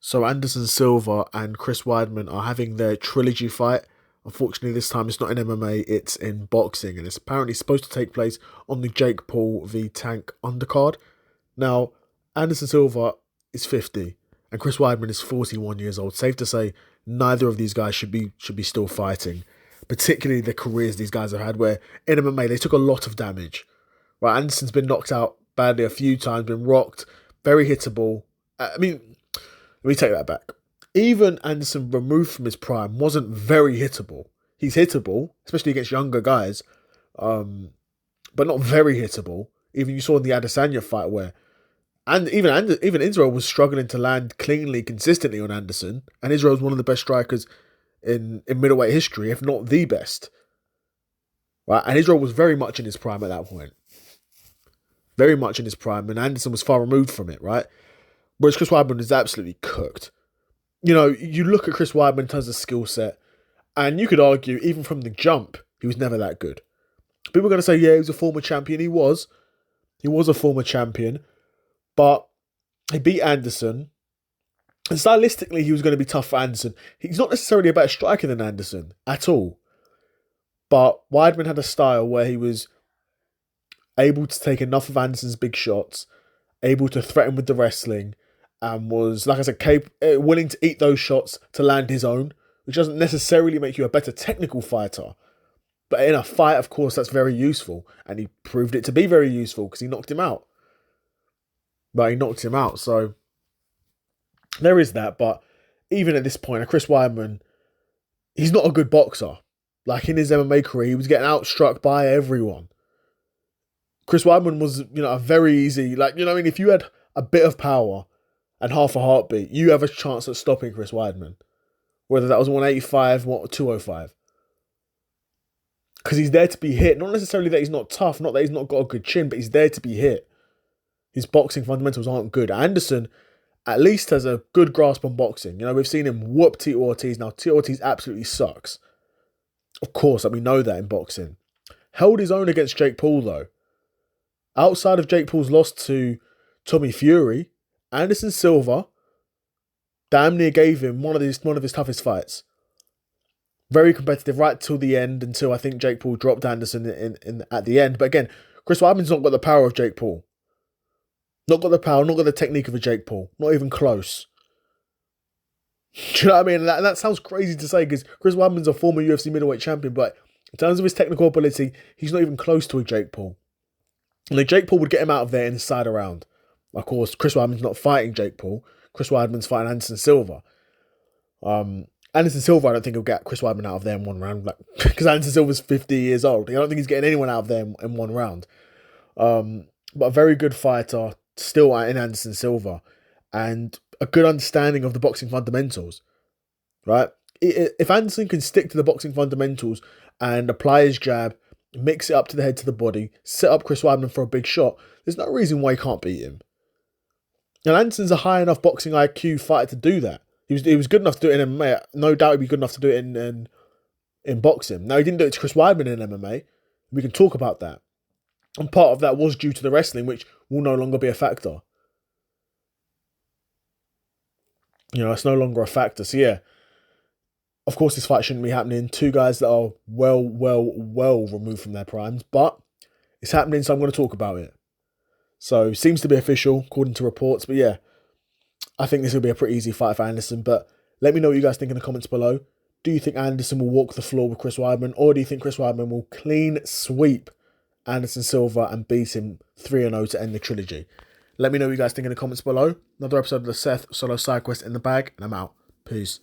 So Anderson Silva and Chris Weidman are having their trilogy fight. Unfortunately, this time it's not in MMA, it's in boxing, and it's apparently supposed to take place on the Jake Paul v Tank undercard. Now, Anderson Silva is 50, and Chris Weidman is 41 years old. Safe to say, neither of these guys should be still fighting, particularly the careers these guys have had, where in MMA they took a lot of damage. Right, Anderson's been knocked out badly a few times, been rocked, very hittable. Let me take that back. Even Anderson, removed from his prime, wasn't very hittable. He's hittable, especially against younger guys, but not very hittable. Even you saw in the Adesanya fight where, and even Israel was struggling to land cleanly, consistently on Anderson, and Israel's one of the best strikers in middleweight history, if not the best. Right, and Israel was very much in his prime at that point, very much in his prime, and Anderson was far removed from it. Right. Whereas Chris Weidman is absolutely cooked. You know, you look at Chris Weidman in terms of skill set, and you could argue, even from the jump, he was never that good. People are going to say, yeah, he was a former champion. He was. He was a former champion. But he beat Anderson. And stylistically, he was going to be tough for Anderson. He's not necessarily a better striker than Anderson at all. But Weidman had a style where he was able to take enough of Anderson's big shots, able to threaten with the wrestling, and was, like I said, willing to eat those shots to land his own, which doesn't necessarily make you a better technical fighter. But in a fight, of course, that's very useful. And he proved it to be very useful because he knocked him out. But he knocked him out. So there is that. But even at this point, Chris Weidman, he's not a good boxer. Like in his MMA career, he was getting outstruck by everyone. Chris Weidman was, a very easy, if you had a bit of power and half a heartbeat, you have a chance at stopping Chris Weidman. Whether that was 185 or 205. Because he's there to be hit. Not necessarily that he's not tough, not that he's not got a good chin, but he's there to be hit. His boxing fundamentals aren't good. Anderson at least has a good grasp on boxing. We've seen him whoop Tito Ortiz. Now, Tito Ortiz absolutely sucks. Of course, we know that in boxing. Held his own against Jake Paul, though. Outside of Jake Paul's loss to Tommy Fury, Anderson Silva damn near gave him one of his toughest fights. Very competitive right till the end, until I think Jake Paul dropped Anderson in at the end. But again, Chris Weidman's not got the power of Jake Paul. Not got the power, not got the technique of a Jake Paul. Not even close. Do you know what I mean? That sounds crazy to say because Chris Weidman's a former UFC middleweight champion, but in terms of his technical ability, he's not even close to a Jake Paul. And Jake Paul would get him out of there inside a round. Of course, Chris Weidman's not fighting Jake Paul. Chris Weidman's fighting Anderson Silva. Anderson Silva, I don't think he'll get Chris Weidman out of there in one round. Because Anderson Silva's 50 years old. I don't think he's getting anyone out of there in one round. But a very good fighter still in Anderson Silva. And a good understanding of the boxing fundamentals. Right? If Anderson can stick to the boxing fundamentals and apply his jab, mix it up to the head, to the body, set up Chris Weidman for a big shot, there's no reason why he can't beat him. And Anderson's a high enough boxing IQ fighter to do that. He was good enough to do it in MMA. No doubt he'd be good enough to do it in boxing. Now, he didn't do it to Chris Weidman in MMA. We can talk about that. And part of that was due to the wrestling, which will no longer be a factor. It's no longer a factor. So, yeah. Of course, this fight shouldn't be happening. Two guys that are well removed from their primes. But it's happening, so I'm going to talk about it. So, seems to be official, according to reports. But, yeah. I think this will be a pretty easy fight for Anderson, but let me know what you guys think in the comments below. Do you think Anderson will walk the floor with Chris Weidman, or do you think Chris Weidman will clean sweep Anderson Silva and beat him 3-0 to end the trilogy? Let me know what you guys think in the comments below. Another episode of the Seth Solo Side Quest in the bag, and I'm out. Peace.